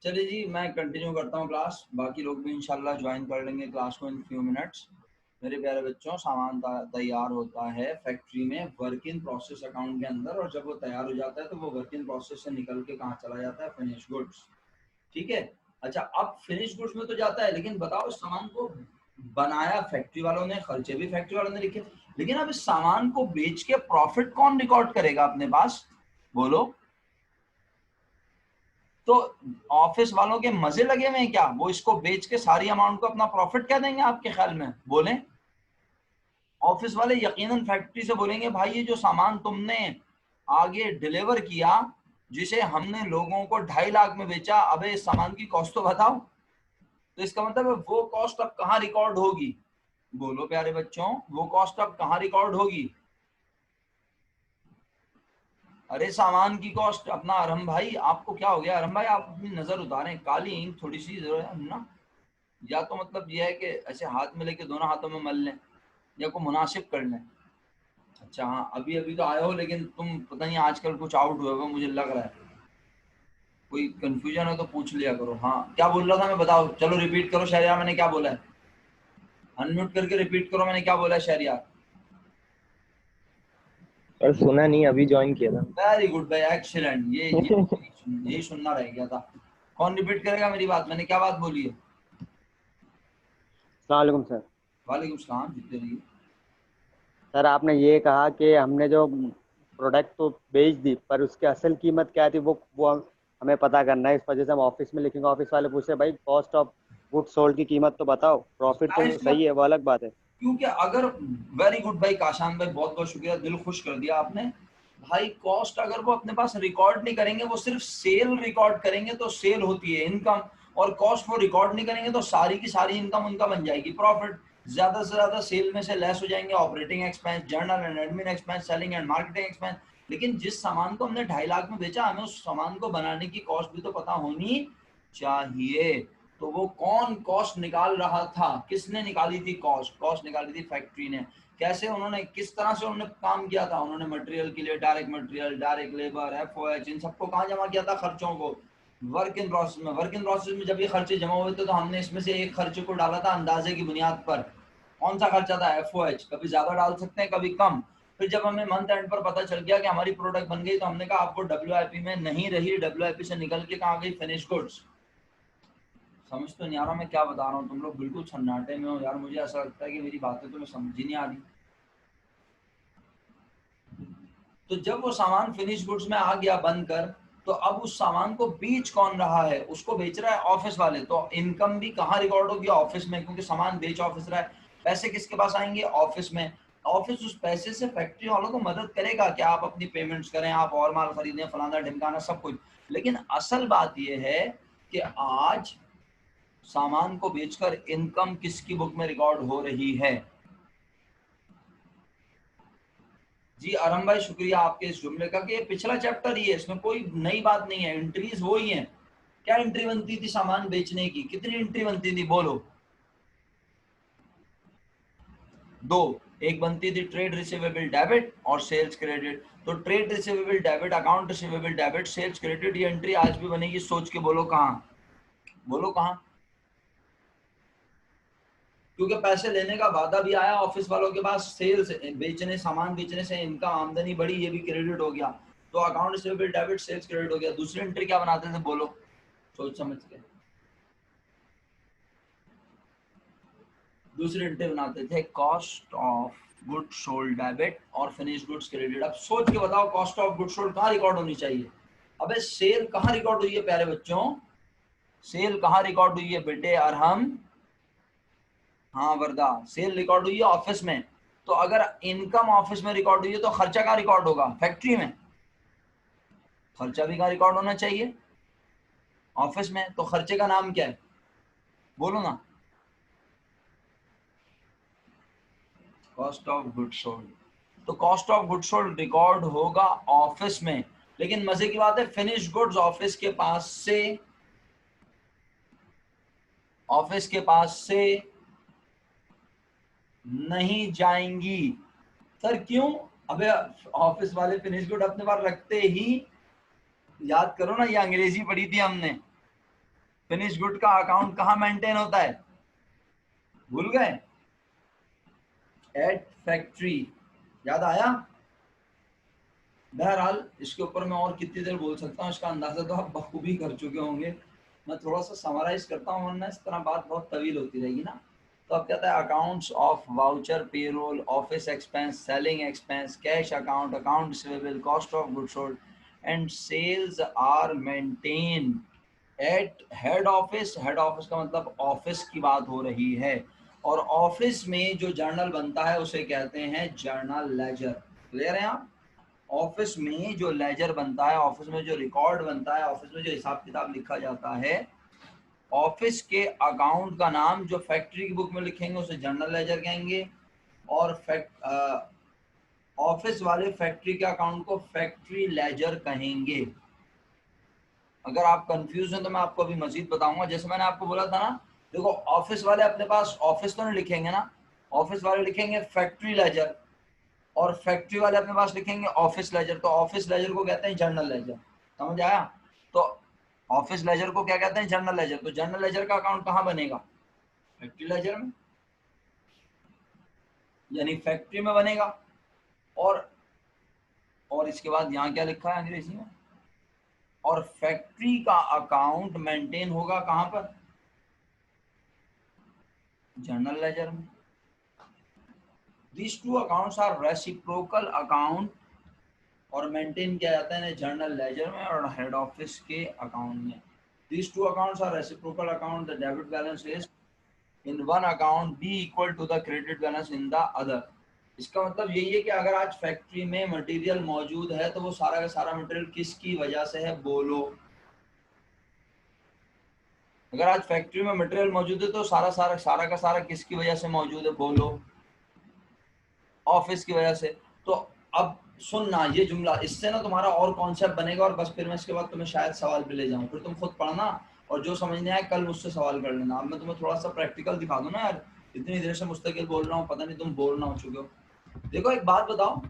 चलिए जी, मैं कंटिन्यू करता हूँ क्लास। बाकी लोग भी इंशाल्लाह ज्वाइन कर लेंगे क्लास को इन फ्यू मिनट्स। मेरे प्यारे बच्चों, सामान तैयार होता है फैक्ट्री में वर्क इन प्रोसेस अकाउंट के अंदर, और जब वो तैयार हो जाता है तो वो वर्क इन प्रोसेस से निकल के कहाँ चला जाता है? Finish goods. ठीक है। अच्छा, अब फिनिश गुड्स में तो जाता है, लेकिन बताओ इस सामान को बनाया फैक्ट्री वालों ने, खर्चे भी फैक्ट्री वालों ने लिखे, लेकिन अब इस सामान को बेच के प्रॉफिट कौन रिकॉर्ड करेगा अपने पास? बोलो। तो ऑफिस वालों के मजे लगे हुए हैं क्या? वो इसको बेच के सारी अमाउंट को अपना प्रॉफिट क्या देंगे आपके ख्याल में? बोलें। ऑफिस वाले यकीनन फैक्ट्री से बोलेंगे, भाई ये जो सामान तुमने आगे डिलीवर किया, जिसे हमने लोगों को 2.5 लाख में बेचा, अबे इस सामान की कॉस्ट तो बताओ। तो इसका मतलब है वो कॉस्ट अब कहाँ रिकॉर्ड होगी? बोलो प्यारे बच्चों, वो कॉस्ट अब कहाँ रिकॉर्ड होगी? अरे सामान की कॉस्ट। अपना अरहम भाई, आपको क्या हो गया? अरहम भाई, आप अपनी नजर उतारें, काली इंक थोड़ी सी जरूरत है ना। या तो मतलब ये है कि ऐसे हाथ में लेके दोनों हाथों में मल लें, या को मुनासिब कर लें। अच्छा हाँ, अभी अभी तो आए हो, लेकिन तुम पता नहीं आजकल कुछ आउट हुए हो मुझे लग रहा है। कोई कंफ्यूजन हो तो पूछ लिया करो। हाँ, क्या बोल रहा था मैं? बताओ, चलो रिपीट करो शहरियार, मैंने क्या बोला है? अनम्यूट करके रिपीट करो, मैंने क्या बोला है शहरियार? और सुना नहीं, अभी ज्वाइन किया था। वेरी गुड भाई, एक्सीलेंट। यही सुनना रह गया था। कौन रिपीट करेगा मेरी बात? मैंने क्या बात बोली है? अस्सलाम वालेकुम सर। वालेकुम सलाम, जीते रहिए। सर आपने ये कहा कि हमने जो प्रोडक्ट तो बेच दी, पर उसकी असल कीमत क्या थी वो हमें पता करना है। इस वजह से हम ऑफिस में लिखेंगे। ऑफिस वाले पूछ रहे भाई कॉस्ट ऑफ गुड सोल्ड की कीमत तो बताओ। प्रॉफिट जाहिर तो सी सही बात, है, वो अलग बात है। क्योंकि अगर, वेरी गुड भाई काशान भाई, बहुत बहुत शुक्रिया, दिल खुश कर दिया आपने। भाई कॉस्ट अगर वो अपने पास रिकॉर्ड नहीं करेंगे, वो सिर्फ सेल रिकॉर्ड करेंगे तो सेल होती है इनकम, और कॉस्ट वो रिकॉर्ड नहीं करेंगे तो सारी की सारी इनकम उनका बन जाएगी प्रॉफिट। ज्यादा से ज्यादा सेल में से लेस हो जाएंगे operating expense, general and admin expense, selling and marketing expense. लेकिन जिस सामान को हमने 2.5 लाख में बेचा, हमें उस सामान को बनाने की कॉस्ट भी तो पता होनी चाहिए। तो वो कौन कॉस्ट निकाल रहा था? किसने निकाली थी कॉस्ट? कॉस्ट निकाली थी फैक्ट्री ने। कैसे? उन्होंने किस तरह से उन्होंने काम किया था? उन्होंने मटेरियल के लिए direct material, direct labour, FOH, इन सबको कहाँ जमा किया था? खर्चों को वर्क इन प्रोसेस में। वर्क इन प्रोसेस में जब ये खर्चे जमा हुए थे तो हमने इसमें से एक खर्चे को डाला था अंदाजे की बुनियाद पर। कौन सा खर्चा था? एफओएच। कभी ज्यादा डाल सकते हैं, कभी कम। फिर जब हमें मंथ एंड पर पता चल गया कि हमारी प्रोडक्ट बन गई, तो हमने कहा आपको डब्ल्यूआईपी में नहीं रही, डब्ल्यूआईपी से निकल के कहाँ गई? Finish goods. समझ तो नहीं आ रहा मैं क्या बता रहा हूँ? तुम लोग बिल्कुल सन्नाटे में हो यार, मुझे ऐसा लगता है कि मेरी बातें तुम्हें समझ ही नहीं आ रही। तो जब वो सामान फिनिश गुड्स में आ गया बनकर, तो अब उस सामान को बेच कौन रहा है? उसको बेच रहा है ऑफिस वाले। तो इनकम भी कहाँ रिकॉर्ड होगी? ऑफिस में, क्योंकि सामान बेच ऑफिस रहा है। पैसे किसके पास आएंगे? ऑफिस में। ऑफिस उस पैसे से फैक्ट्री वालों को मदद करेगा कि आप अपनी पेमेंट्स करें, आप और माल खरीदें, फलाना ढिमकाना सब कुछ। लेकिन असल बात यह है कि आज सामान को बेचकर इनकम किसकी बुक में रिकॉर्ड हो रही है? जी आरम भाई, शुक्रिया आपके इस जुमले का कि ये पिछला चैप्टर ही है, इसमें कोई नई बात नहीं है, एंट्रीज वो ही है। क्या एंट्री बनती थी सामान बेचने की? कितनी एंट्री बनती थी बोलो? दो। एक बनती थी ट्रेड रिसीवेबल डेबिट और सेल्स क्रेडिट। तो trade receivable debit, account receivable debit, sales credit, ये एंट्री आज भी बनेगी। सोच के बोलो कहाँ? बोलो कहाँ? क्योंकि पैसे लेने का वादा भी आया ऑफिस वालों के पास, सेल्स बेचने, सामान बेचने से इनका आमदनी बढ़ी, ये भी क्रेडिट हो गया। तो account receivable debit, sales credit हो गया। दूसरी एंट्री क्या बनाते थे बोलो, सोच समझ के? दूसरी एंट्री बनाते थे cost of good sold debit और फिनिश गुड्स क्रेडिट। अब सोच के बताओ, कॉस्ट ऑफ गुड सोल्ड कहाँ रिकॉर्ड होनी चाहिए? अबे सेल कहाँ रिकॉर्ड हुई है प्यारे बच्चों? सेल कहाँ रिकॉर्ड हुई है बेटे अरहम? हाँ वर्दा, सेल रिकॉर्ड हुई है ऑफिस में। तो अगर इनकम ऑफिस में रिकॉर्ड हुई है तो खर्चा कहाँ रिकॉर्ड होगा? फैक्ट्री में। खर्चा भी कहाँ रिकॉर्ड होना चाहिए? ऑफिस में। तो खर्चे का नाम क्या है? बोलो ना। Cost of good sold. तो cost of good sold record होगा ऑफिस में। लेकिन मजे की बात है, फिनिश गुड्स ऑफिस के पास से नहीं जाएंगी। सर क्यों? अबे ऑफिस वाले फिनिश गुड अपने पास रखते ही, याद करो ना, ये अंग्रेजी पढ़ी थी हमने। फिनिश गुड का अकाउंट कहाँ मेंटेन होता है, भूल गए? एट फैक्ट्री, याद आया? बहरहाल इसके ऊपर मैं और कितनी देर बोल सकता हूँ, इसका अंदाजा तो आप बखूबी कर चुके होंगे। मैं थोड़ा सा समराइज करता हूँ वरना इस तरह बात बहुत तवील होती रहेगी ना। तो अब कहता है accounts of voucher, payroll, office expense, selling expense, cash account, account receivable, cost of goods sold and sales are maintain at head office. Head office का मतलब ऑफिस की बात हो रही है, और ऑफिस में जो जर्नल बनता है उसे कहते हैं जर्नल लेजर। क्लियर है आप? ऑफिस में जो लेजर बनता है, ऑफिस में जो रिकॉर्ड बनता है, ऑफिस में जो हिसाब किताब लिखा जाता है, ऑफिस के अकाउंट का नाम जो फैक्ट्री की बुक में लिखेंगे उसे जर्नल लेजर कहेंगे, और ऑफिस वाले फैक्ट्री के अकाउंट को फैक्ट्री लेजर कहेंगे। अगर आप कंफ्यूज हैं तो मैं आपको अभी मजीद बताऊंगा। जैसे मैंने आपको बोला था ना, देखो ऑफिस वाले अपने पास ऑफिस तो नहीं लिखेंगे ना, ऑफिस वाले लिखेंगे फैक्ट्री लेजर, और फैक्ट्री वाले अपने पास लिखेंगे ऑफिस लेजर। तो ऑफिस लेजर को कहते हैं जर्नल लेजर। समझ आया? तो ऑफिस लेजर को क्या कहते हैं, जर्नल लेजर। तो जर्नल लेजर का अकाउंट कहाँ बनेगा, फैक्ट्री लेजर में, यानी फैक्ट्री में बनेगा। और इसके बाद यहाँ क्या लिखा है अंग्रेजी में, और फैक्ट्री का अकाउंट मेंटेन होगा कहाँ पर, जर्नल लेजर में। These two accounts are reciprocal account और मेंटेन किया जाता है जर्नल लेजर में और हेड ऑफिस के अकाउंट में। These two accounts are reciprocal account. The debit balance is in one account be equal to the credit balance in the other. इसका मतलब यही है कि अगर आज फैक्ट्री में मटेरियल मौजूद है तो वो सारा का सारा मटेरियल किसकी वजह से है, बोलो। अगर आज फैक्ट्री में मटेरियल मौजूद है तो सारा का सारा किसकी वजह से मौजूद है, बोलो, ऑफिस की वजह से। तो अब सुनना ये जुमला, इससे ना तुम्हारा और कॉन्सेप्ट बनेगा, और बस फिर मैं इसके बाद तुम्हें शायद सवाल पे ले जाऊं, फिर तुम खुद पढ़ना और जो समझने आए कल मुझसे सवाल कर लेना। अब मैं तुम्हें थोड़ा सा प्रैक्टिकल दिखा दूं ना यार, इतनी देर से मुस्तकिल बोल रहा हूँ, पता नहीं तुम बोर ना हो चुके हो। देखो एक बात बताओ,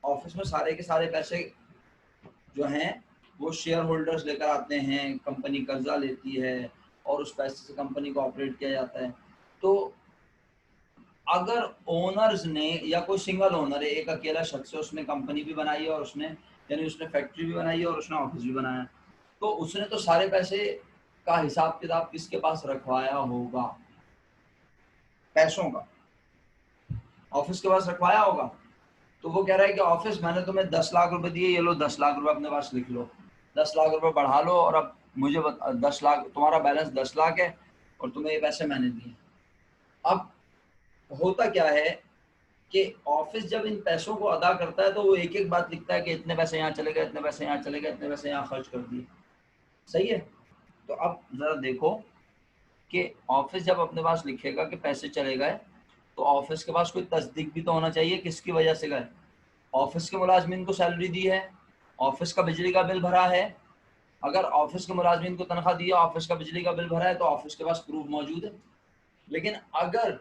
ऑफिस में सारे के सारे पैसे जो हैं वो शेयर होल्डर्स लेकर आते हैं, कंपनी कर्जा लेती है और उस पैसे से कंपनी को ऑपरेट किया जाता है। तो अगर ओनर्स ने, या कोई सिंगल ओनर है, एक अकेला शख्स है, उसने कंपनी भी बनाई है और उसने, यानी उसने फैक्ट्री भी बनाई है और उसने ऑफिस भी बनाया, तो उसने तो सारे पैसे का हिसाब किताब किसके पास रखवाया होगा, पैसों का ऑफिस के पास रखवाया होगा। तो वो कह रहा है कि ऑफिस मैंने तुम्हें 10 लाख रुपए दिए, ये लो 10 लाख रुपए अपने पास लिख लो, 10 लाख रुपए बढ़ा लो, और अब मुझे 10 लाख, तुम्हारा बैलेंस 10 लाख है और तुम्हें ये पैसे मैंने दिए। अब होता क्या है कि ऑफिस जब इन पैसों को अदा करता है तो वो एक एक बात लिखता है कि इतने पैसे यहाँ चले गए, इतने पैसे यहाँ चले गए, इतने पैसे यहाँ खर्च कर दिए। सही है? तो अब जरा देखो कि ऑफिस जब अपने पास लिखेगा कि पैसे चले गए, तो ऑफिस के पास कोई तस्दीक भी तो होना चाहिए किसकी वजह से गए। ऑफिस के मुलाजमीन को सैलरी दी है, ऑफिस का बिजली का बिल भरा है। अगर ऑफिस के मुलाजमीन को तनख्वाह दी है, ऑफिस का बिजली का बिल भरा है, तो ऑफिस के पास प्रूफ मौजूद है। लेकिन अगर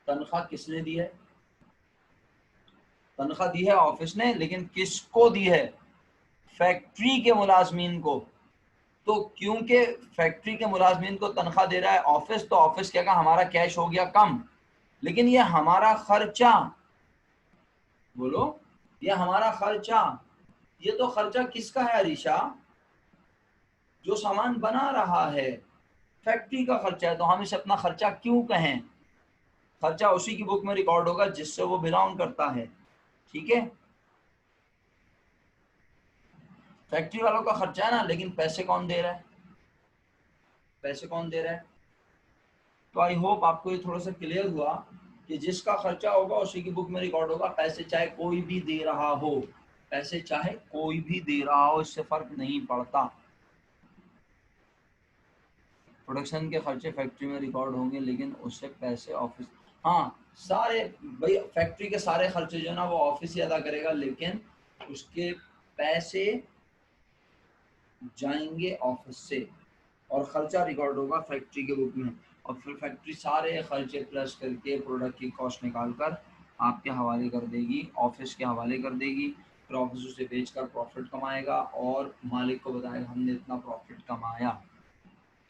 तनख्वाह किसने दी है, तनख्वाह दी है ऑफिस ने, लेकिन किसको दी है, फैक्ट्री के मुलाजमीन को। तो क्योंकि फैक्ट्री के मुलाजमीन को तनख्वाह दे रहा है ऑफिस, तो ऑफिस कहेगा हमारा कैश हो गया कम, लेकिन ये हमारा खर्चा, बोलो, ये हमारा खर्चा, ये तो खर्चा किसका है अरीशा, जो सामान बना रहा है, फैक्ट्री का खर्चा है। तो हम इसे अपना खर्चा क्यों कहें, खर्चा उसी की बुक में रिकॉर्ड होगा जिससे वो बिलोंग करता है। ठीक है, फैक्ट्री वालों का खर्चा है ना, लेकिन पैसे कौन दे रहा है, पैसे कौन दे रहा है। तो आई होप आपको ये थोड़ा सा क्लियर हुआ कि जिसका खर्चा होगा उसी की बुक में रिकॉर्ड होगा, पैसे चाहे कोई भी दे रहा हो, पैसे चाहे कोई भी दे रहा हो, इससे फर्क नहीं पड़ता। प्रोडक्शन के खर्चे फैक्ट्री में रिकॉर्ड होंगे, लेकिन उससे पैसे ऑफिस, हाँ सारे, भाई फैक्ट्री के सारे खर्चे जो ना वो ऑफिस ही अदा करेगा, लेकिन उसके पैसे जाएंगे ऑफिस से और खर्चा रिकॉर्ड होगा फैक्ट्री के बुक में, और फिर फैक्ट्री सारे खर्चे प्लस करके प्रोडक्ट की कॉस्ट निकाल कर आपके हवाले कर देगी, ऑफिस के हवाले कर देगी। फिर ऑफिस उसे बेचकर प्रॉफिट कमाएगा और मालिक को बताएगा हमने इतना प्रॉफिट कमाया।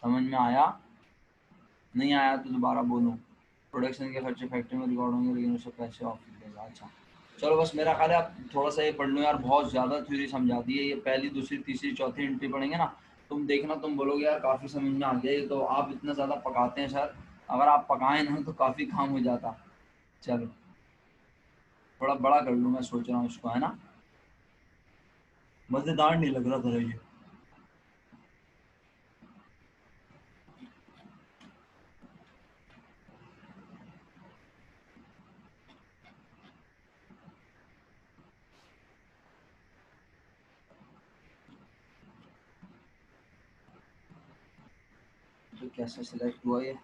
समझ में आया? नहीं आया तो दोबारा बोलो। प्रोडक्शन के खर्चे फैक्ट्री में रिकॉर्ड होंगे लेकिन उससे पैसे ऑफिस देगा। अच्छा चलो बस मेरा ख्याल है आप थोड़ा सा ये पढ़ लो यार, बहुत ज़्यादा थ्योरी समझा दी है। ये पहली दूसरी तीसरी चौथी एंट्री पढ़ेंगे ना, तुम देखना तुम बोलोगे यार काफ़ी समझ में आ गया ये तो। आप इतना ज़्यादा पकाते हैं सर, अगर आप पकाएं ना तो काफ़ी काम हो जाता। चलो थोड़ा बड़ा कर लूँ मैं सोच रहा हूँ इसको, है ना? मज़ेदार नहीं लग रहा था ये। तो कैसे सिलेक्ट हुआ ये?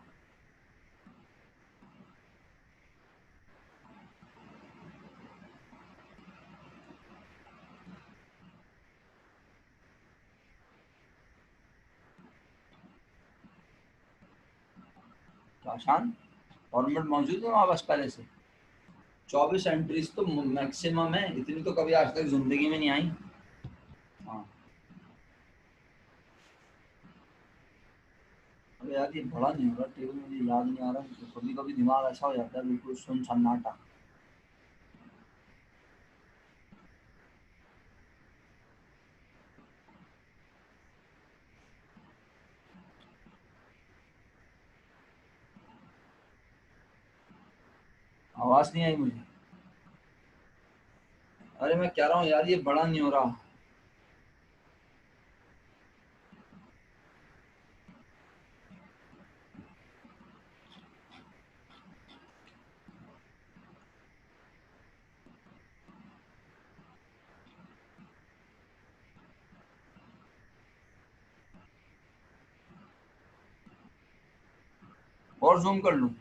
आसान फॉर्मेट मौजूद है वहाँ बस पहले से। 24 एंट्रीज तो मैक्सिमम है, इतनी तो कभी आज तक जिंदगी में नहीं आई। हाँ अरे यार ये बड़ा नहीं हो रहा टेबल, मुझे याद नहीं आ रहा, तो कभी कभी दिमाग ऐसा हो जाता है बिल्कुल सुन सन्नाटा। आवाज नहीं आई मुझे। अरे मैं कह रहा हूँ यार ये बड़ा नहीं हो रहा। और जूम कर लूँ?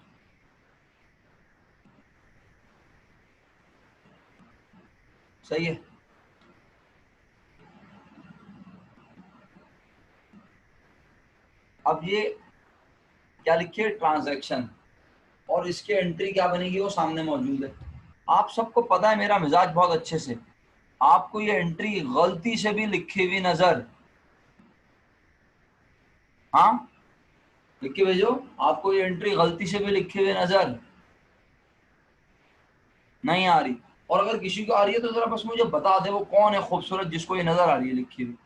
सही है। अब ये क्या लिखिए ट्रांजैक्शन, और इसकी एंट्री क्या बनेगी वो सामने मौजूद है। आप सबको पता है मेरा मिजाज बहुत अच्छे से, आपको ये एंट्री गलती से भी लिखी हुई नजर, हाँ लिख के भेजो, आपको ये एंट्री गलती से भी लिखी हुई नजर नहीं आ रही? और अगर किसी को आ रही है तो जरा बस मुझे बता दे वो कौन है खूबसूरत जिसको ये नजर आ रही है लिखी हुई।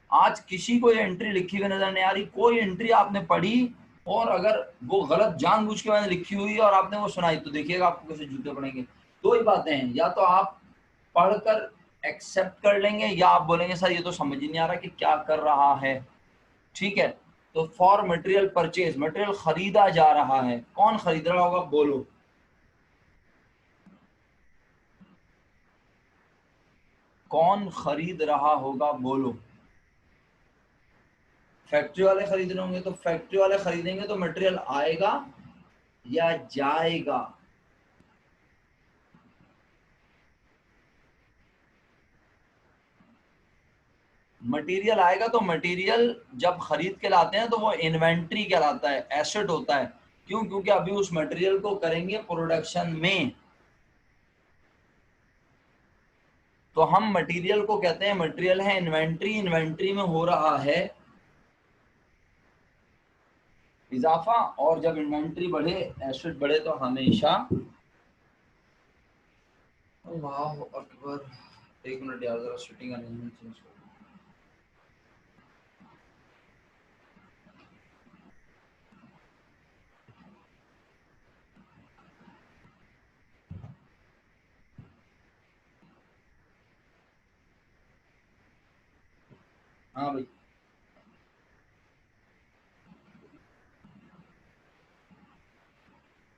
आज किसी को ये एंट्री लिखी हुई नजर नहीं आ रही, कोई एंट्री आपने पढ़ी और अगर वो गलत जानबूझ के मैंने लिखी हुई है और आपने वो सुनाई तो देखिएगा आपको कैसे जूते पड़ेंगे। दो ही बातें हैं, या तो आप पढ़कर एक्सेप्ट कर लेंगे या आप बोलेंगे सर ये तो समझ ही नहीं आ रहा कि क्या कर रहा है। ठीक है, तो फॉर मटेरियल परचेज, मटेरियल खरीदा जा रहा है, कौन खरीद रहा होगा बोलो? कौन खरीद रहा होगा बोलो? फैक्ट्री वाले खरीद रहे होंगे, तो फैक्ट्री वाले खरीदेंगे तो मटेरियल आएगा या जाएगा? मटेरियल आएगा, तो मटेरियल जब खरीद के लाते हैं तो वो इन्वेंट्री कहलाता है, एसेट होता है। क्यों? क्योंकि अभी उस मटेरियल को करेंगे प्रोडक्शन में, तो हम मटेरियल को कहते हैं, मटेरियल है इन्वेंट्री, इन्वेंट्री में हो रहा है इजाफा, और जब इन्वेंट्री बढ़े एसेट बढ़े तो हमेशा, अल्लाह अकबर, एक मिनट यार जरा सिटिंग अरेंजमेंट चेंज कर। हाँ भाई।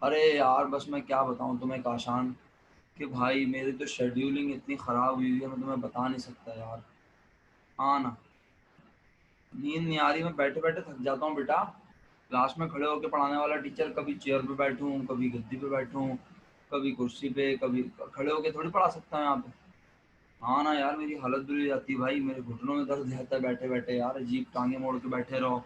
अरे यार बस मैं क्या बताऊं तुम्हें काशान, कि भाई मेरी तो शेड्यूलिंग इतनी ख़राब हुई है, मैं तुम्हें बता नहीं सकता यार। हाँ ना, नींद नहीं आ रही, मैं बैठे बैठे थक जाता हूँ बेटा। क्लास में खड़े होकर पढ़ाने वाला टीचर, कभी चेयर पे बैठूं, कभी गद्दी पे बैठूं, कभी कुर्सी पे, कभी खड़े होके थोड़ी पढ़ा सकता हूँ यहाँ पे। हाँ ना यार, मेरी हालत बुरी हो जाती है भाई, मेरे घुटनों में दर्द रहता है बैठे बैठे यार, अजीब टांगे मोड़ के बैठे रहो।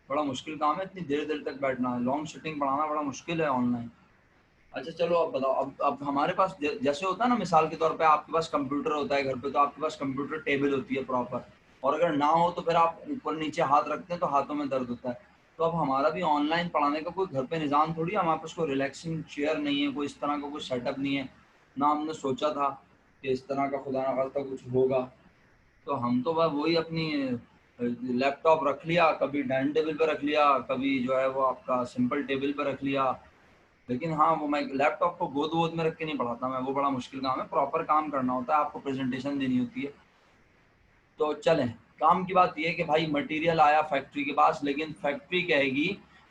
बड़ा मुश्किल काम है इतनी देर देर तक बैठना, है लॉन्ग सिटिंग पढ़ाना बड़ा मुश्किल है ऑनलाइन। अच्छा चलो अब बताओ, अब हमारे पास जैसे होता है ना, मिसाल के तौर पे आपके पास कंप्यूटर होता है घर पे, तो आपके पास कंप्यूटर टेबल होती है प्रॉपर, और अगर ना हो तो फिर आप ऊपर नीचे हाथ रखते हैं तो हाथों में दर्द होता है। तो अब हमारा भी ऑनलाइन पढ़ाने का कोई घर पे निज़ाम थोड़ी है, हमारे पास कोई रिलैक्सिंग चेयर नहीं है, कोई इस तरह का कोई सेटअप नहीं है, ना हमने सोचा था कि इस तरह का खुदा ना खास्ता कुछ होगा। तो हम तो बस वही अपनी लैपटॉप रख लिया, कभी डाइनिंग टेबल पे रख लिया, कभी जो है वो आपका सिंपल टेबल पे रख लिया। लेकिन हाँ, वो मैं लैपटॉप को गोद वोद में रख के नहीं पढ़ाता मैं, वो बड़ा मुश्किल काम है, प्रॉपर काम करना होता है, आपको प्रेजेंटेशन देनी होती है। तो चलें, काम की बात ये है कि भाई मटेरियल आया फैक्ट्री के पास, लेकिन फैक्ट्री कहेगी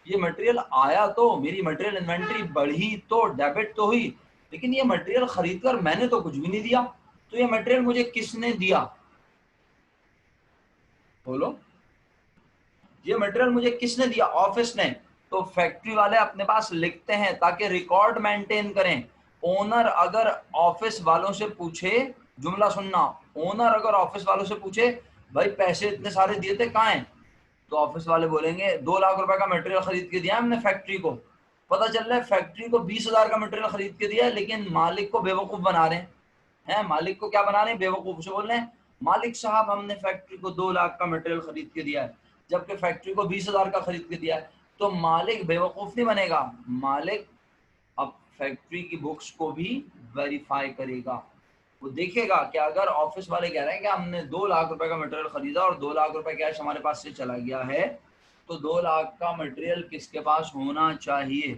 ये मटेरियल आया तो मेरी मटेरियल इन्वेंट्री बढ़ी तो डेबिट तो हुई, लेकिन ये मटेरियल खरीद कर मैंने तो कुछ भी नहीं दिया, तो ये मटेरियल मुझे किसने दिया? बोलो, ये मटेरियल मुझे किसने दिया? ऑफिस ने। तो फैक्ट्री वाले अपने पास लिखते हैं ताकि रिकॉर्ड मेंटेन करें। ओनर अगर ऑफिस वालों से पूछे, जुमला सुनना, ओनर अगर ऑफिस वालों से पूछे भाई पैसे इतने सारे दिए थे कहाँ हैं, तो ऑफिस वाले बोलेंगे 2 लाख रुपए का मटेरियल खरीद के दिया हमने फैक्ट्री को। पता चल रहा है फैक्ट्री को 20,000 का मटेरियल खरीद के दिया है, लेकिन मालिक को बेवकूफ बना रहे हैं। मालिक को क्या बना रहे हैं? बेवकूफ से बोल रहे हैं मालिक साहब हमने फैक्ट्री को 2 लाख का मटेरियल खरीद के दिया है, जबकि फैक्ट्री को 20,000 का खरीद के दिया है। तो मालिक बेवकूफ नहीं बनेगा, मालिक अब फैक्ट्री की बुक्स को भी वेरीफाई करेगा। वो देखेगा कि अगर ऑफिस वाले कह रहे हैं कि हमने 2 लाख रुपए का मटेरियल खरीदा और 2 लाख रुपए कैश हमारे पास से चला गया है, तो 2 लाख का मटेरियल किसके पास होना चाहिए?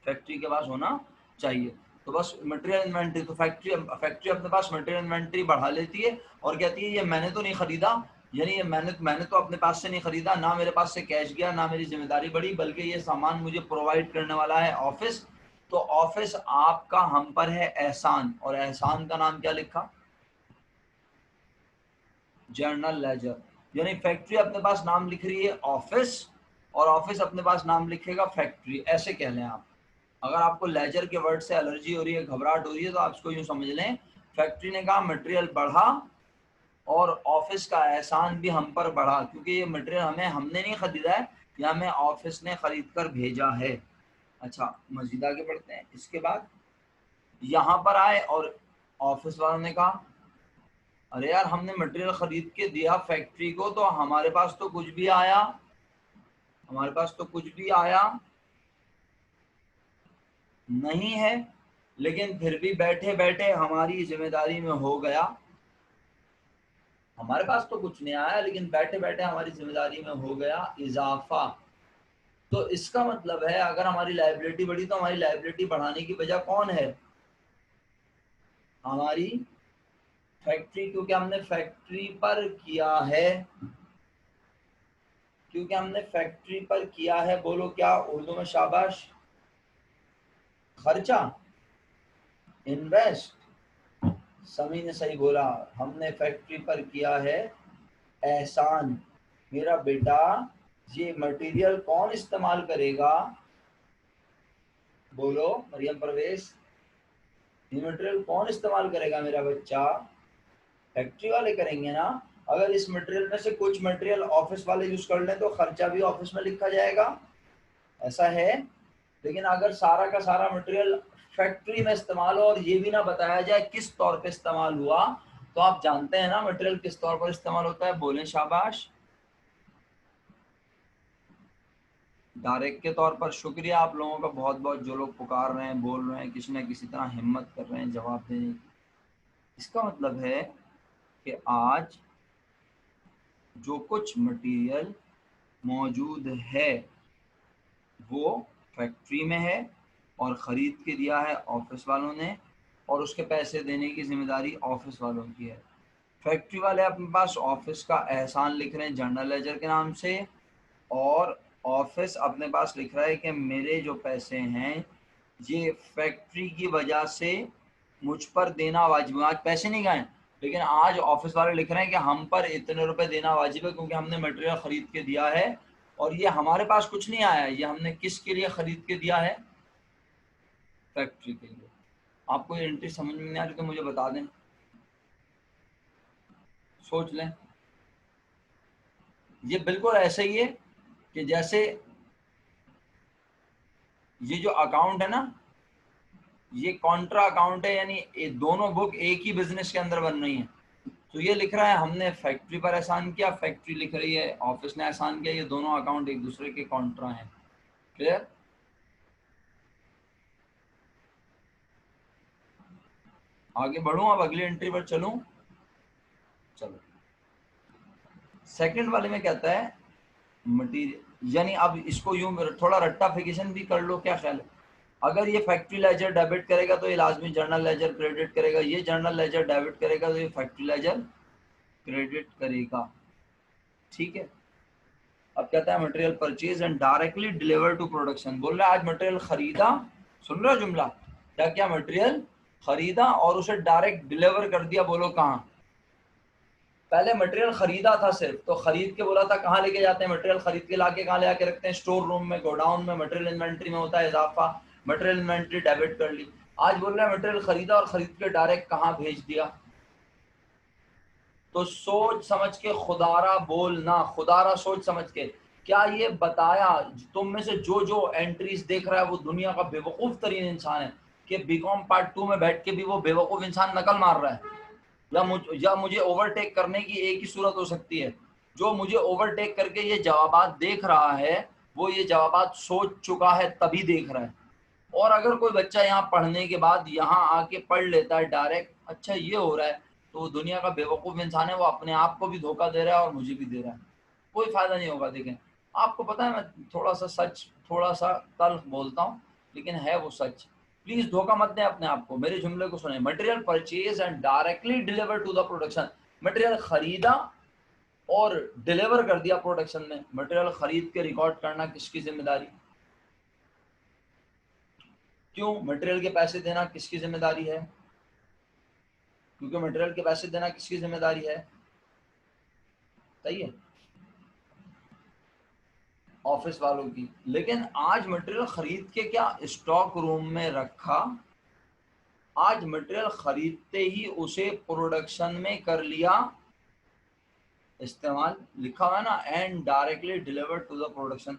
फैक्ट्री के पास होना चाहिए। तो बस मटेरियल इन्वेंट्री, तो फैक्ट्री अपने पास मटेरियल इन्वेंट्री बढ़ा लेती है और कहती है ये मैंने तो नहीं खरीदा, यानी ये मैंने तो अपने पास से नहीं खरीदा, ना मेरे पास से कैश गया, ना मेरी जिम्मेदारी बढ़ी, बल्कि ये सामान मुझे प्रोवाइड करने वाला है ऑफिस। तो ऑफिस आपका हम पर है एहसान, और एहसान का नाम क्या लिखा? Journal ledger. यानी फैक्ट्री अपने पास नाम लिख रही है ऑफिस, और ऑफिस अपने पास नाम लिखेगा फैक्ट्री, ऐसे कह लें आप। अगर आपको लेजर के वर्ड से एलर्जी हो रही है, घबराहट हो रही है, तो आप इसको यूं समझ लें, फैक्ट्री ने कहा मटेरियल बढ़ा और ऑफिस का एहसान भी हम पर बढ़ा, क्योंकि ये मटेरियल हमने नहीं खरीदा है, या हमें ऑफिस ने खरीद कर भेजा है। अच्छा, मजीद आगे बढ़ते हैं। इसके बाद यहाँ पर आए और ऑफिस वालों ने कहा अरे यार हमने मटेरियल खरीद के दिया फैक्ट्री को, तो हमारे पास तो कुछ भी आया, हमारे पास तो कुछ भी आया नहीं है, लेकिन फिर भी बैठे बैठे हमारी जिम्मेदारी में हो गया, हमारे पास तो कुछ नहीं आया लेकिन बैठे बैठे हमारी जिम्मेदारी में हो गया इजाफा। तो इसका मतलब है अगर हमारी लायबिलिटी बढ़ी तो हमारी लायबिलिटी बढ़ाने की वजह कौन है? हमारी फैक्ट्री, क्योंकि हमने फैक्ट्री पर किया है, क्योंकि हमने फैक्ट्री पर किया है, बोलो क्या उर्दू में? शाबाश, खर्चा, इन्वेस्ट। समी ने सही बोला, हमने फैक्ट्री पर किया है एहसान। मेरा बेटा ये मटेरियल कौन इस्तेमाल करेगा? बोलो मरियम परवेज, ये मटेरियल कौन इस्तेमाल करेगा मेरा बच्चा? फैक्ट्री वाले करेंगे ना। अगर इस मटेरियल में से कुछ मटेरियल ऑफिस वाले यूज कर लें तो खर्चा भी ऑफिस में लिखा जाएगा, ऐसा है। लेकिन अगर सारा का सारा मटेरियल फैक्ट्री में इस्तेमाल हो और ये भी ना बताया जाए किस तौर पे इस्तेमाल हुआ, तो आप जानते हैं ना मटेरियल किस तौर पर इस्तेमाल होता है? बोलें शाबाश। डायरेक्ट के तौर पर। शुक्रिया आप लोगों का बहुत बहुत, जो लोग पुकार रहे हैं, बोल रहे हैं, किसी न किसी तरह हिम्मत कर रहे हैं जवाब देने की। इसका मतलब है कि आज जो कुछ मटेरियल मौजूद है वो फैक्ट्री में है और ख़रीद के दिया है ऑफिस वालों ने, और उसके पैसे देने की जिम्मेदारी ऑफिस वालों की है। फैक्ट्री वाले अपने पास ऑफिस का एहसान लिख रहे हैं जर्नल लेजर के नाम से, और ऑफिस अपने पास लिख रहा है कि मेरे जो पैसे हैं ये फैक्ट्री की वजह से मुझ पर देना वाजिब है। आज पैसे नहीं गए, लेकिन आज ऑफिस वाले लिख रहे हैं कि हम पर इतने रुपए देना वाजिब है, क्योंकि हमने मटेरियल खरीद के दिया है, और ये हमारे पास कुछ नहीं आया, ये हमने किसके लिए खरीद के दिया है? फैक्ट्री के लिए। आपको ये एंट्री समझ में नहीं आ रही तो मुझे बता दें, सोच लें। ये बिल्कुल ऐसे ही है कि जैसे ये जो अकाउंट है ना, ये कॉन्ट्रा अकाउंट है, यानी ये दोनों बुक एक ही बिजनेस के अंदर बन रही है। तो ये लिख रहा है हमने फैक्ट्री पर एहसान किया, फैक्ट्री लिख रही है ऑफिस ने एहसान किया, ये दोनों अकाउंट एक दूसरे के कॉन्ट्रा हैं। क्लियर? आगे बढ़ूं, अब अगली एंट्री पर चलूं। चलो, सेकंड वाले में कहता है मटीरियल, यानी अब इसको यूं थोड़ा रट्टाफिकेशन भी कर लो, क्या ख्याल है? अगर ये फैक्ट्री लेजर डेबिट करेगा तो ये लाजमी जर्नल लेजर क्रेडिट करेगा, ये जर्नल लेजर डेबिट करेगा तो ये फैक्ट्री लेजर क्रेडिट करेगा। ठीक है। अब कहता है material purchase and directly deliver to production. बोल रहा है आज मटेरियल खरीदा, सुन रहे हो जुमला, क्या क्या मटेरियल खरीदा और उसे डायरेक्ट डिलीवर कर दिया। बोलो कहाँ? पहले मटेरियल खरीदा था सिर्फ, तो खरीद के बोला था कहाँ लेके जाते हैं मटेरियल, खरीद के लाके कहाँ ले आके रखते हैं? स्टोर रूम में, गोडाउन में। मटेरियल इन्वेंट्री में होता है इजाफा, मटेरियल इन्वेंट्री डेबिट कर ली। आज बोल रहा है मटेरियल खरीदा और खरीद के डायरेक्ट कहाँ भेज दिया। तो सोच समझ के खुदारा बोलना, खुदारा सोच समझ के। क्या ये बताया तुम में से जो जो एंट्रीज देख रहा है वो दुनिया का बेवकूफ तरीन इंसान है कि बीकॉम पार्ट 2 में बैठ के भी वो बेवकूफ इंसान नकल मार रहा है? या मुझे ओवरटेक करने की एक ही सूरत हो सकती है, जो मुझे ओवरटेक करके ये जवाबात देख रहा है वो ये जवाबात सोच चुका है तभी देख रहा है। और अगर कोई बच्चा यहाँ पढ़ने के बाद यहाँ आके पढ़ लेता है डायरेक्ट, अच्छा ये हो रहा है, तो वो दुनिया का बेवकूफ इंसान है, वो अपने आप को भी धोखा दे रहा है और मुझे भी दे रहा है। कोई फायदा नहीं होगा। देखें, आपको पता है मैं थोड़ा सा सच, थोड़ा सा तल्ख बोलता हूँ, लेकिन है वो सच। प्लीज धोखा मत दें अपने आप को, मेरे जुमले को सुने। Material purchase and directly deliver to the production. Material खरीदा और डिलीवर कर दिया प्रोडक्शन में। मटेरियल खरीद के रिकॉर्ड करना किसकी जिम्मेदारी? क्यों? मटेरियल के पैसे देना किसकी जिम्मेदारी है? क्योंकि मटेरियल के पैसे देना किसकी जिम्मेदारी है? सही है, ऑफिस वालों की। लेकिन आज मटेरियल खरीद के क्या स्टॉक रूम में रखा, आज मटेरियल खरीदते ही उसे प्रोडक्शन में कर लिया इस्तेमाल। लिखा हुआ है ना, and directly deliver to the production.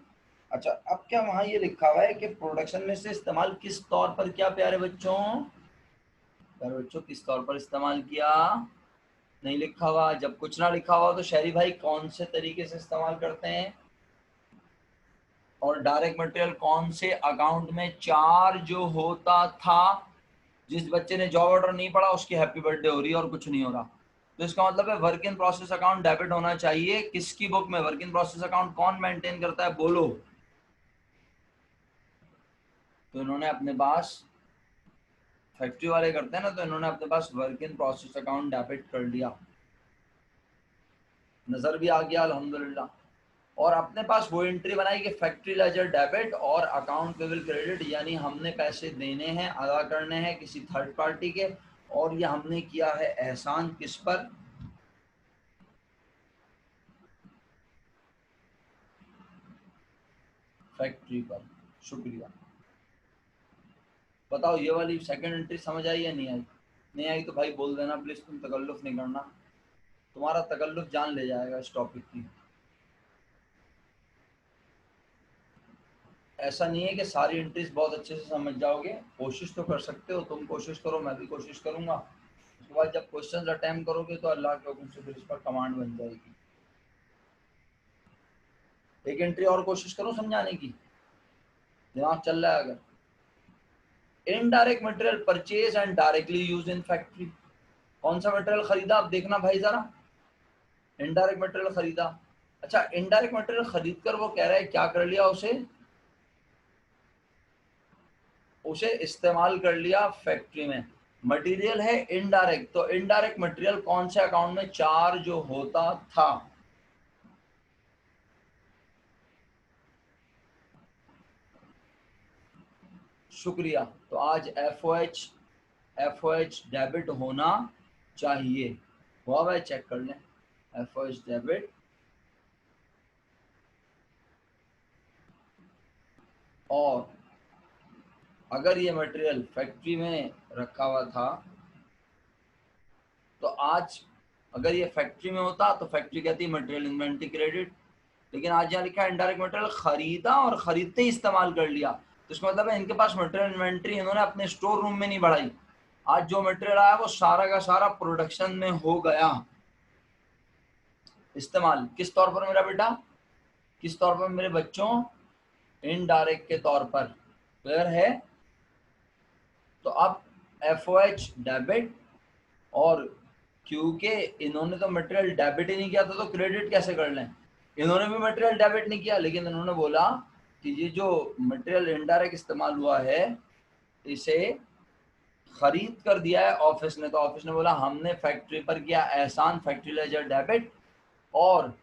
अच्छा, अब क्या वहां ये लिखा हुआ है कि प्रोडक्शन में से इस्तेमाल किस तौर पर किया? प्यारे बच्चों, प्यारे बच्चों, किस तौर पर इस्तेमाल किया? नहीं लिखा हुआ। जब कुछ ना लिखा हुआ तो शहरी भाई कौन से तरीके से इस्तेमाल करते हैं? और डायरेक्ट मटेरियल कौन से अकाउंट में चार्ज होता था? जिस बच्चे ने जॉब ऑर्डर नहीं पढ़ा उसकी हैप्पी बर्थडे हो रही है और कुछ नहीं हो रहा। तो इसका मतलब है work in process account debit होना चाहिए किसकी बुक में? वर्क इन प्रोसेस अकाउंट कौन मेंटेन करता है? बोलो। तो इन्होंने अपने पास, फैक्ट्री वाले करते हैं ना, तो इन्होंने अपने पास work in process account debit कर लिया। नजर भी आ गया अल्हम्दुलिल्लाह। और अपने पास वो एंट्री बनाई कि फैक्ट्री लेजर डेबिट और अकाउंट पेबल क्रेडिट, यानी हमने पैसे देने हैं, अदा करने हैं किसी थर्ड पार्टी के, और ये हमने किया है एहसान किस पर? फैक्ट्री पर। शुक्रिया। बताओ ये वाली सेकंड एंट्री समझ आई या नहीं आई? नहीं आई तो भाई बोल देना प्लीज, तुम तकल्लुफ नहीं करना, तुम्हारा तकल्लुफ जान ले जाएगा इस टॉपिक की। ऐसा नहीं है कि सारी एंट्रीज बहुत अच्छे से समझ जाओगे, कोशिश तो कर सकते हो, तुम कोशिश करो, मैं भी कोशिश करूंगा। उसके बाद जब क्वेश्चन अटेम्प्ट करोगे तो अल्लाह के हुक्म से फिर इस पर कमांड बन जाएगी। एक एंट्री और कोशिश करो समझाने की, दिमाग चल रहा है अगर। Indirect material purchase and directly use in factory. कौन सा मटेरियल खरीदा? आप देखना भाई जरा, इनडायरेक्ट मटेरियल खरीदा। अच्छा, इनडायरेक्ट मटेरियल खरीद कर वो कह रहा है क्या कर लिया? उसे इस्तेमाल कर लिया फैक्ट्री में। मटेरियल है इनडायरेक्ट, तो इनडायरेक्ट मटेरियल कौन से अकाउंट में चार्ज होता था? शुक्रिया। तो आज एफओएच डेबिट होना चाहिए। हुआ भाई? चेक कर लें, एफओएच डेबिट। और अगर ये मटेरियल फैक्ट्री में रखा हुआ था तो आज, अगर ये फैक्ट्री में होता तो फैक्ट्री कहती है मटेरियल इन्वेंट्री क्रेडिट। लेकिन आज यहाँ लिखा है इनडायरेक्ट मटेरियल खरीदा और खरीदते ही इस्तेमाल कर लिया। तो इसका मतलब है इनके पास मटेरियल इन्वेंट्री इन्होंने अपने स्टोर रूम में नहीं बढ़ाई, आज जो मटेरियल आया वो सारा का सारा प्रोडक्शन में हो गया इस्तेमाल। किस तौर पर मेरा बेटा, किस तौर पर मेरे बच्चों, इनडायरेक्ट के तौर पर। क्लियर है? तो अब एफओएच डेबिट, और क्योंकि इन्होंने तो मटेरियल डेबिट ही नहीं किया था तो क्रेडिट कैसे कर लें। इन्होंने भी मटेरियल डेबिट नहीं किया, लेकिन इन्होंने बोला कि ये जो मटेरियल इनडायरेक्ट इस्तेमाल हुआ है इसे खरीद कर दिया है ऑफिस ने, तो ऑफिस ने बोला हमने फैक्ट्री पर किया एहसान, फैक्ट्री लेजर डेबिट, और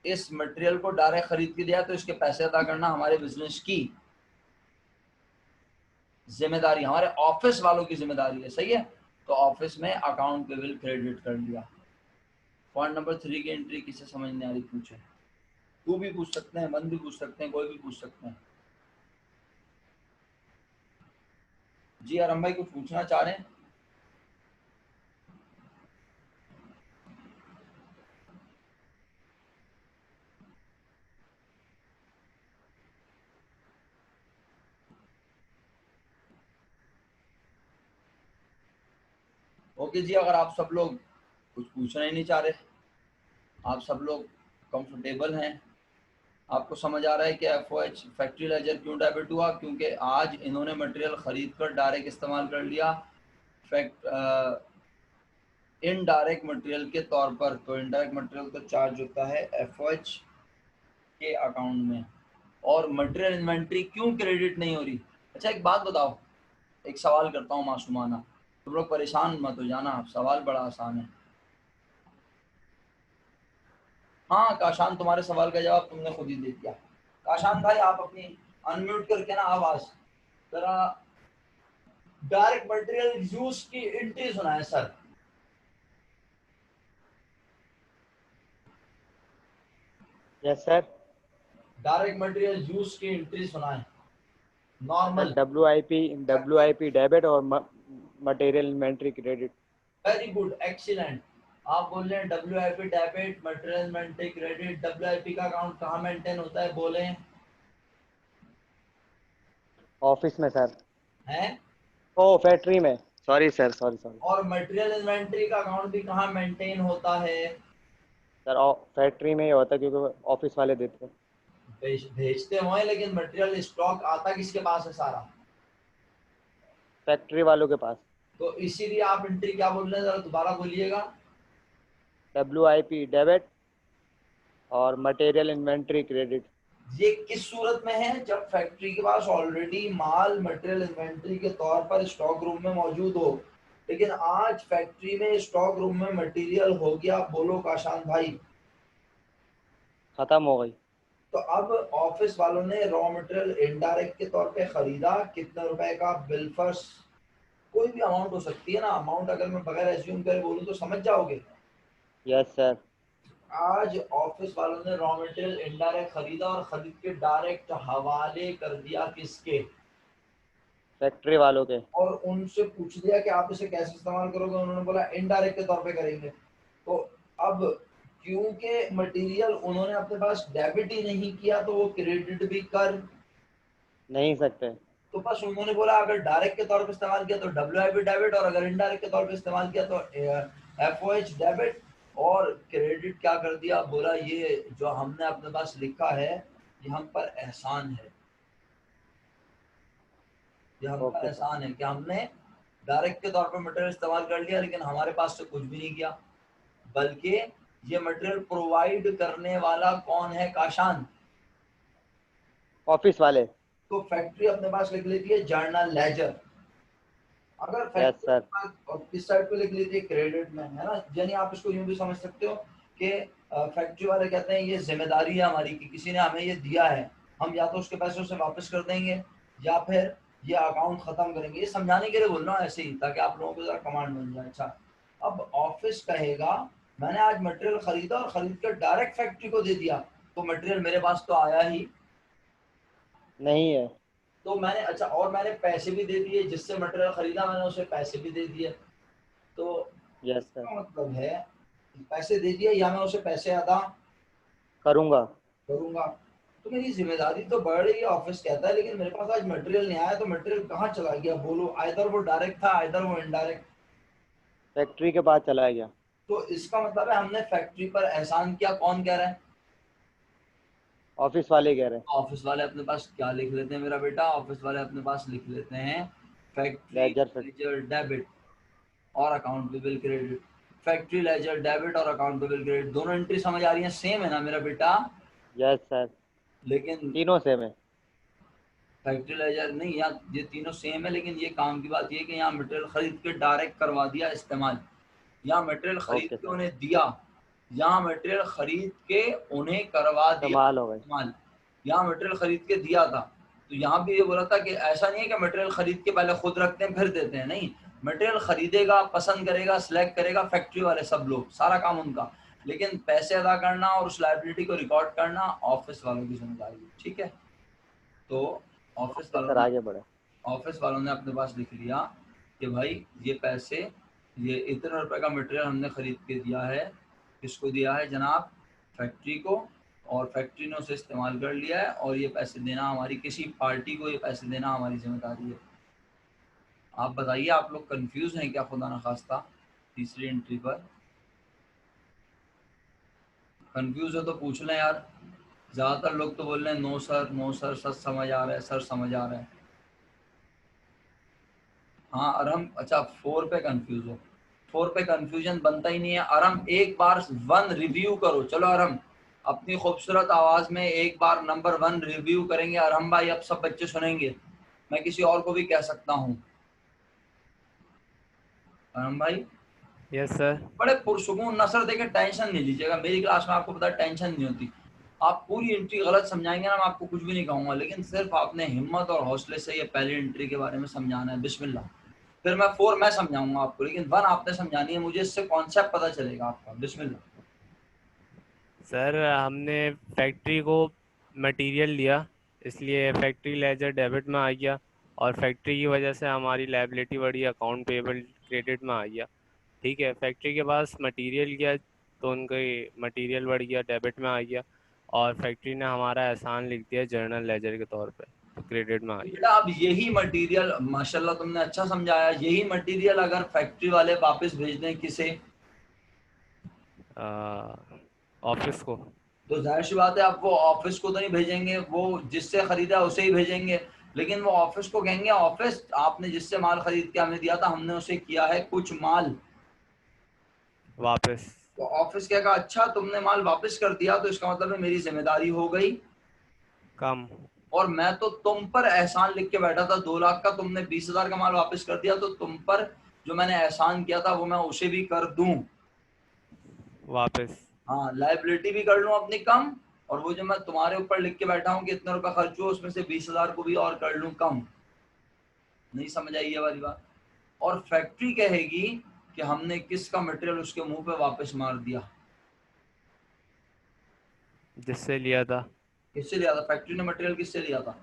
इस मटेरियल को डायरेक्ट खरीद के दिया तो इसके पैसे अदा करना हमारे बिजनेस की जिम्मेदारी, हमारे ऑफिस वालों की जिम्मेदारी है। सही है? तो ऑफिस में अकाउंट पेबल क्रेडिट कर दिया। पॉइंट नंबर 3 की एंट्री किसे समझ नहीं आ रही पूछे, तू भी पूछ सकते हैं, मन भी पूछ सकते हैं, कोई भी पूछ सकते हैं। जी आरम भाई कुछ पूछना चाह रहे हैं? ओके जी, अगर आप सब लोग कुछ पूछना ही नहीं चाह रहे, आप सब लोग कंफर्टेबल हैं, आपको समझ आ रहा है कि एफओएच फैक्ट्री लेजर क्यों डेबिट हुआ, क्योंकि आज इन्होंने मटेरियल खरीद कर डायरेक्ट इस्तेमाल कर लिया फैक्ट इनडायरेक्ट मटेरियल के तौर पर, तो इनडायरेक्ट मटेरियल का चार्ज होता है एफओएच के अकाउंट में। और मटेरियल इन्वेंट्री क्यों क्रेडिट नहीं हो रही? अच्छा एक बात बताओ, एक सवाल करता हूँ मासूमाना, तुम लोग परेशान मत हो जाना, सवाल बड़ा आसान है। हाँ काशान, तुम्हारे सवाल का जवाब तुमने खुद ही दे दिया। काशान भाई आप अपनी अनम्यूट करके ना आवाज जरा डायरेक्ट मटेरियल यूज की एंट्री सुनाए sir. Yes sir. Direct material use की एंट्री सुनाए sir normal. W I P debit और material inventory credit. Very good, excellent. आप बोल रहे हैं WIP debit, material inventory credit. WIP का अकाउंट कहाँ मेंटेन होता है बोले ऑफिस में सर। हैं? ओ फैक्ट्री में, सॉरी सर, सॉरी सॉरी। और मटेरियल इन्वेंट्री का अकाउंट भी कहाँ मेंटेन होता है? सर फैक्ट्री में ही होता है क्योंकि ऑफिस वाले देते हैं। भेजते हुए, लेकिन मटेरियल स्टॉक आता किसके पास है सारा? फैक्ट्री वालों के पास। तो इसीलिए आप एंट्री क्या बोल रहे हैं, जरा दोबारा बोलिएगा। डब्ल्यू आई पी डेबिट और मटेरियल इन्वेंट्री क्रेडिट। ये किस सूरत में है? जब फैक्ट्री के पास ऑलरेडी माल मटेरियल इन्वेंट्री के तौर पर स्टॉक रूम में मौजूद हो, लेकिन आज फैक्ट्री में स्टॉक रूम में मटेरियल हो गया, बोलो काशान भाई, खत्म हो गई। तो अब ऑफिस वालों ने रॉ मटेरियल इनडायरेक्ट के तौर पे खरीदा, कितने रुपए का? बिलफर्स कोई भी अमाउंट हो सकती है ना, अमाउंट अगर मैं बगैर एज्यूम करे बोलूं तो समझ जाओगे। Yes sir. आज ऑफिस वालों ने रॉ मटेरियल इनडायरेक्ट खरीदा और खरीद के डायरेक्ट हवाले कर दिया किसके? फैक्ट्री वालों के। और उनसे पूछ लिया कि आप इसे कैसे इस्तेमाल करोगे, उन्होंने बोला इनडायरेक्ट के तौर पे करेंगे। तो अब क्योंकि मटेरियल उन्होंने अपने पास डेबिट ही नहीं किया तो वो क्रेडिट भी कर नहीं सकते। तो बस उन्होंने बोला अगर डायरेक्ट के तौर पे इस्तेमाल किया तो डब्ल्यूआईपी डेबिट, और अगर इनडायरेक्ट के तौर पे इस्तेमाल किया तो एफओएच डेबिट। और क्रेडिट क्या कर दिया, बोला ये जो हमने अपने पास लिखा है ये हम पर एहसान है, ये हम पर ओके सर। एहसान है कि हमने डायरेक्ट के तौर पे मटेरियल इस्तेमाल कर लिया लेकिन हमारे पास से कुछ भी नहीं किया। बल्कि ये मटेरियल प्रोवाइड करने वाला कौन है काशान? ऑफिस वाले। तो फैक्ट्री अपने पास लिख लेती है जर्नल लेजर। अगर यस फैक्ट्री सर। अपने पास इस साइड पे लिख लीजिए क्रेडिट में, है ना, यानी आप इसको यूं भी समझ सकते हो कि फैक्ट्री वाले कहते हैं ये जिम्मेदारी है हमारी कि किसी ने हमें ये दिया है, हम या तो उसके पैसे उसे वापस कर देंगे या फिर ये अकाउंट खत्म करेंगे। ये समझाने के लिए बोल रहा हूँ ऐसे ही, ताकि आप लोगों को जरा कमांड बन जाए। अच्छा, अब ऑफिस कहेगा मैंने आज मटेरियल खरीदा और खरीद कर डायरेक्ट फैक्ट्री को दे दिया, तो मटेरियल मेरे पास तो आया ही नहीं है। तो मैंने, अच्छा और मैंने पैसे भी दे दिए, जिससे मटेरियल खरीदा मैंने उसे पैसे भी दे दिए, तो यस सर। इसका मतलब है पैसे दे दिए या मैं उसे पैसे अदा करूँगा। करूंगा। तो मेरी जिम्मेदारी तो बढ़ रही है, ऑफिस कहता है, लेकिन मेरे पास आज मटेरियल नहीं आया, तो मटेरियल कहाँ चला गया बोलो, आइदर वो डायरेक्ट था आइदर वो इनडायरेक्ट। फैक्ट्री के पास चला गया। तो इसका मतलब है हमने फैक्ट्री पर एहसान किया, कौन कह रहा है? ऑफिस वाले कह रहे हैं। ऑफिस वाले अपने पास क्या लिख लेते हैं मेरा बेटा, ऑफिस वाले अपने पास लिख लेते हैं factory ledger fit. Ledger debit और accountable credit. Factory ledger debit और अकाउंटेबल क्रेडिट, दोनों एंट्री समझ आ रही है, सेम है ना मेरा बेटा? Yes sir. लेकिन तीनों सेम है। फैक्ट्री लेजर नहीं, यहाँ ये तीनों सेम है, लेकिन ये काम की बात ये है कि यहाँ मटेरियल खरीद के डायरेक्ट करवा दिया इस्तेमाल, यहाँ मटेरियल खरीद ओके के सर। उन्हें दिया, यहाँ मटेरियल खरीद के उन्हें करवा दिया इस्तेमाल हो गए। इस्तेमाल, यहाँ मटेरियल खरीद के दिया था। तो यहाँ भी ये बोला था कि ऐसा नहीं है कि मटेरियल खरीद के पहले खुद रखते हैं फिर देते हैं, नहीं, मटेरियल खरीदेगा, पसंद करेगा, सिलेक्ट करेगा फैक्ट्री वाले सब लोग, सारा काम उनका, लेकिन पैसे अदा करना और उस लायबिलिटी को रिकॉर्ड करना ऑफिस वालों की जिम्मेदारी है, ठीक है? तो ऑफिस ओके वालों सर, ने आगे बढ़े। ऑफिस वालों ने अपने पास लिख लिया कि भाई ये पैसे, ये इतने रुपए का मटेरियल हमने खरीद के दिया है, किसको दिया है जनाब? फैक्ट्री को, और फैक्ट्री ने उसे इस्तेमाल कर लिया है, और ये पैसे देना हमारी, किसी पार्टी को ये पैसे देना हमारी जिम्मेदारी है। आप बताइए, आप लोग कंफ्यूज हैं क्या खुदा न खास्ता तीसरी एंट्री पर? कंफ्यूज हो तो पूछ लें यार, ज्यादातर लोग तो बोल रहे हैं no sir, no sir, sir समझ आ रहा है, सर समझ आ रहा है। हाँ अरहम, अच्छा 4 पे कंफ्यूज हो, 4 पे कंफ्यूजन बनता ही नहीं है अरहम, एक बार 1 रिव्यू करो, चलो अरहम अपनी खूबसूरत आवाज में एक बार नंबर 1 रिव्यू करेंगे अरहम भाई, अब सब बच्चे सुनेंगे, मैं किसी और को भी कह सकता हूँ। अरहम भाई यस सर। बड़े पुरसुकून नसर देके टेंशन नहीं लीजिएगा, मेरी क्लास में आपको पता टेंशन नहीं होती, आप पूरी एंट्री गलत समझाएंगे ना मैं आपको कुछ भी नहीं कहूंगा, लेकिन सिर्फ आपने हिम्मत और हौसले से ये पहली एंट्री के बारे में समझाना है, बिस्मिल्लाह। फिर मैं 4 मैं समझाऊंगा आपको, लेकिन 1 आपने समझानी है मुझे, इससे कॉन्सेप्ट पता चलेगा आपका, बिस्मिल्लाह। सर हमने फैक्ट्री को मटेरियल लिया, इसलिए फैक्ट्री लेजर डेबिट में आ गया, और फैक्ट्री की वजह से हमारी लायबिलिटी बढ़ी, अकाउंट पेबल क्रेडिट में आ गया। ठीक है, फैक्ट्री के पास मटेरियल गया तो उनका मटेरियल बढ़ गया, डेबिट में आ गया, और फैक्ट्री ने हमारा एहसान लिख दिया जर्नल लेजर के तौर पे, तो क्रेडिट में आ गया। बेटा अब यही मटेरियल, माशाल्लाह तुमने अच्छा समझाया, यही मटेरियल अगर फैक्ट्री वाले वापस भेज दें किसे, ऑफिस को। तो जाहिर सी बात है आप वो ऑफिस को तो नहीं भेजेंगे, वो जिससे खरीदा उसे ही भेजेंगे, लेकिन वो ऑफिस को कहेंगे ऑफिस आपने जिससे माल खरीद के हमें दिया था हमने उसे किया है कुछ माल, वापस। तो ऑफिस कहेगा अच्छा तुमने माल वापस कर दिया तो इसका मतलब है मेरी जिम्मेदारी हो गई, कम। और मैं तो तुम पर एहसान लिख के बैठा था 2 लाख का, तुमने 20,000 का माल वापस कर दिया, तो तुम पर जो मैंने एहसान किया था वो मैं उसे भी कर दूं, वापस। हाँ लाइबिलिटी भी कर लूं अपनी कम, और वो जो मैं तुम्हारे ऊपर लिख के बैठा हूँ कि इतना रुपया खर्च हुआ उसमें से 20,000 को भी और कर लूं कम। नहीं समझ आई ये वाली बात? और फैक्ट्री कहेगी कि हमने किसका मटेरियल उसके मुंह पे वापस मार दिया, जिससे लिया था। किससे लिया था? फैक्ट्री ने मटेरियल किससे लिया था?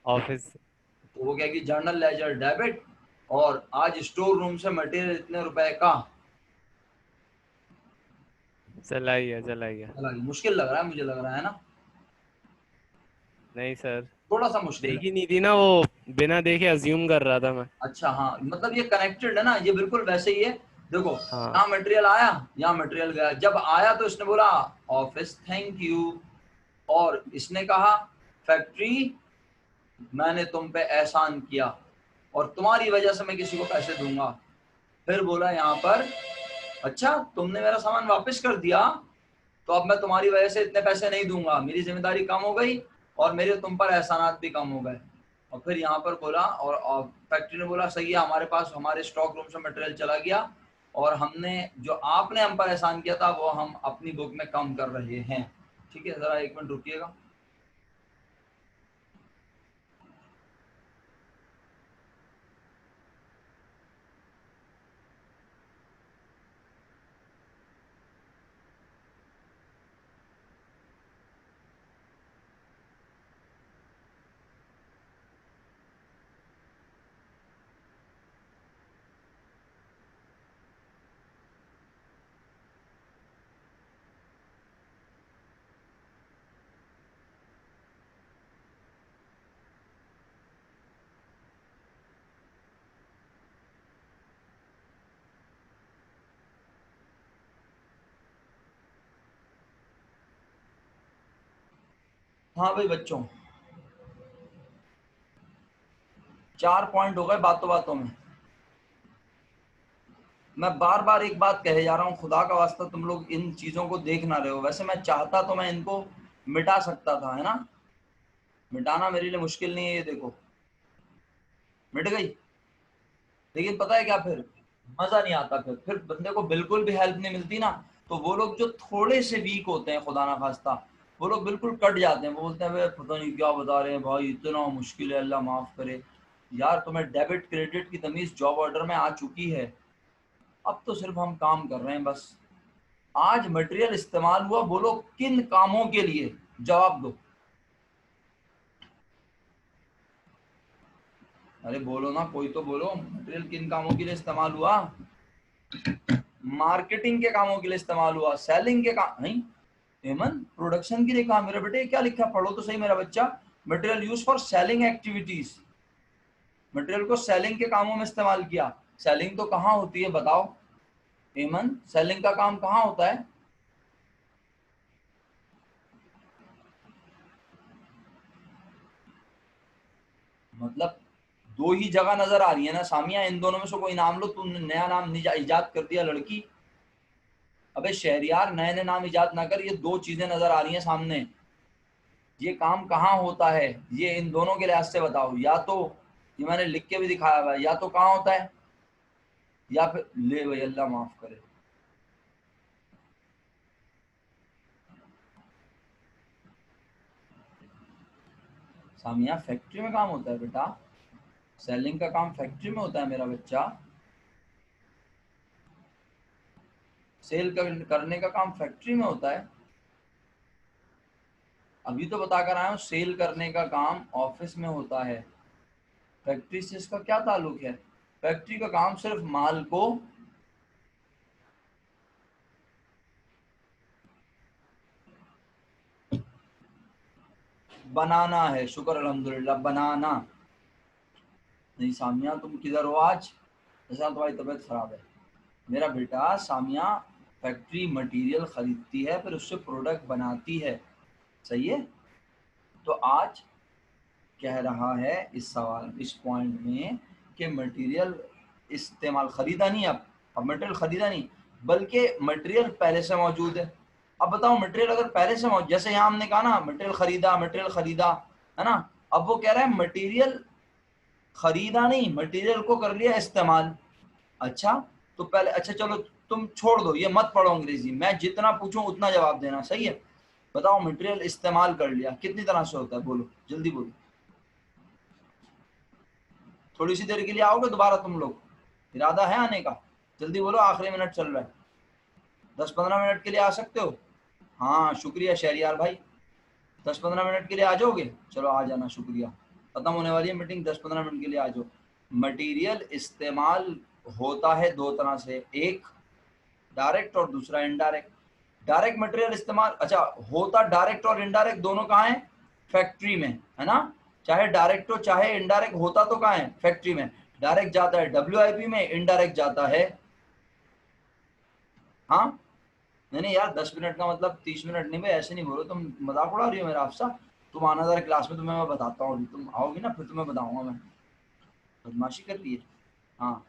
ऑफिस। तो वो कहेगी जर्नल लेजर डेबिट, और आज स्टोर रूम से मटेरियल इतने रुपए का, चलाइए चलाइए। चला गया। मुश्किल लग रहा है, मुझे लग रहा है ना नहीं सर, थोड़ा सा मुश्किल है। देखी नहीं थी ना वो, बिना देखे अज्यूम कर रहा था मैं। अच्छा हाँ, मतलब ये कनेक्टेड है ना, ये बिल्कुल वैसे ही है। देखो हाँ। यहाँ मटेरियल आया, यहाँ मटेरियल गया, जब आया तो इसने बोला ऑफिस थैंक यू, और इसने कहा फैक्ट्री मैंने तुम पे एहसान किया और तुम्हारी वजह से मैं किसी को पैसे दूंगा, फिर बोला यहाँ पर अच्छा तुमने मेरा सामान वापस कर दिया तो अब मैं तुम्हारी वजह से इतने पैसे नहीं दूंगा, मेरी जिम्मेदारी कम हो गई और मेरे तुम पर एहसानात भी कम हो गए। और फिर यहाँ पर बोला, और फैक्ट्री ने बोला सही है, हमारे पास हमारे स्टॉक रूम से मटेरियल चला गया और हमने जो आपने हम पर एहसान किया था वो हम अपनी बुक में कम कर रहे हैं। ठीक है, जरा 1 मिनट रुकिएगा। हाँ भाई बच्चों, 4 पॉइंट हो गए बातों बातों में। मैं बार बार एक बात कहे जा रहा हूँ, खुदा का वास्ता तुम लोग इन चीजों को देख ना रहे हो। वैसे मैं चाहता तो मैं इनको मिटा सकता था, है ना, मिटाना मेरे लिए मुश्किल नहीं है। ये देखो मिट गई, लेकिन पता है क्या, फिर मजा नहीं आता। फिर बंदे को बिल्कुल भी हेल्प नहीं मिलती ना, तो वो लोग जो थोड़े से वीक होते हैं, खुदा ना खास्ता, वो लोग बिल्कुल कट जाते हैं। वो बोलते हैं भाई पता नहीं क्या बता रहे हैं भाई, इतना मुश्किल है, अल्लाह माफ करे। यार तुम्हें डेबिट क्रेडिट की तमीज जॉब ऑर्डर में आ चुकी है, अब तो सिर्फ हम काम कर रहे हैं बस। आज मटेरियल इस्तेमाल हुआ, बोलो किन कामों के लिए, जवाब दो। अरे बोलो ना, कोई तो बोलो, मटेरियल किन कामों के लिए इस्तेमाल हुआ? मार्केटिंग के कामों के लिए इस्तेमाल हुआ, सेलिंग के काम नहीं। हेमन प्रोडक्शन के लिए काम, मेरे बेटे क्या लिखा, पढ़ो तो सही मेरा बच्चा। Material use for selling activities, material को सेलिंग के कामों में इस्तेमाल किया। सेलिंग तो कहाँ होती है बताओ हेमन, सेलिंग का काम कहाँ होता है? मतलब दो ही जगह नजर आ रही है ना सामिया, इन दोनों में से कोई नाम लो। तुमने नया नाम इजाद कर दिया लड़की। अबे शहरियार, नए नए नाम इजाद ना कर, ये दो चीजें नजर आ रही हैं सामने। ये काम कहाँ होता है, ये इन दोनों के लिहाज से बताओ। या तो ये मैंने लिख के भी दिखाया हुआ है, या तो कहाँ होता है, या फिर ले भाई अल्लाह माफ करे। सामिया फैक्ट्री में काम होता है बेटा, सेलिंग का काम फैक्ट्री में होता है मेरा बच्चा। करने का काम फैक्ट्री में होता है। अभी तो बता कर आया हूँ, सेल करने का काम ऑफिस में होता है। फैक्ट्री से इसका क्या ताल्लुक है? फैक्ट्री का काम सिर्फ माल को बनाना है। शुक्र अल्हम्दुलिल्लाह, बनाना। नहीं सामिया तुम किधर हो आज, जैसा तुम्हारी तबीयत खराब है। मेरा बेटा सामिया, फैक्ट्री मटेरियल खरीदती है, फिर उससे प्रोडक्ट बनाती है, सही है। तो आज कह रहा है इस सवाल, इस पॉइंट में, कि मटेरियल इस्तेमाल खरीदा नहीं, अब मटेरियल खरीदा नहीं, बल्कि मटेरियल पहले से मौजूद है। अब बताओ मटेरियल अगर पहले से मौजूद, जैसे यहाँ हमने कहा ना मटेरियल खरीदा, मटेरियल खरीदा, है ना। अब वो कह रहा है मटेरियल खरीदा नहीं, मटेरियल को कर लिया इस्तेमाल। अच्छा, तो पहले, अच्छा चलो तुम छोड़ दो, ये मत पढ़ो अंग्रेजी, मैं जितना पूछूं उतना जवाब देना, सही है। बताओ मटेरियल इस्तेमाल कर लिया कितनी तरह से होता है, बोलो जल्दी बोलो। थोड़ी सी देर के लिए आओगे दोबारा तुम लोग, इरादा है आने का? जल्दी बोलो, आखिरी मिनट चल रहा है, 10-15 मिनट के लिए आ सकते हो? हाँ शुक्रिया शहरियार भाई, 10-15 मिनट के लिए आ जाओगे? चलो आ जाना, शुक्रिया। खत्म होने वाली है मीटिंग, 10-15 मिनट के लिए आ जाओ। मटेरियल इस्तेमाल होता है दो तरह से, एक डायरेक्ट और दूसरा इनडायरेक्ट। डायरेक्ट मटेरियल इस्तेमाल, अच्छा होता डायरेक्ट और इनडायरेक्ट दोनों कहाँ है? फैक्ट्री में, है ना। चाहे डायरेक्ट हो चाहे इनडायरेक्ट, होता तो कहाँ है? फैक्ट्री में। डायरेक्ट जाता है WIP में, इनडायरेक्ट जाता है, हाँ। नहीं नहीं यार, 10 मिनट का मतलब 30 मिनट नहीं भाई, ऐसे नहीं बोलो, तुम मजाक उड़ा रही हो मेरा आपसा। तुम आना जरा क्लास में, तुम्हें मैं बताता हूँ, तुम आओगी ना फिर तुम्हें बताऊंगा मैं। बदमाशी कर रही है, हाँ।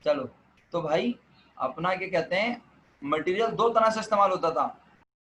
चलो, तो भाई अपना क्या कहते हैं, मटेरियल दो तरह से इस्तेमाल होता था।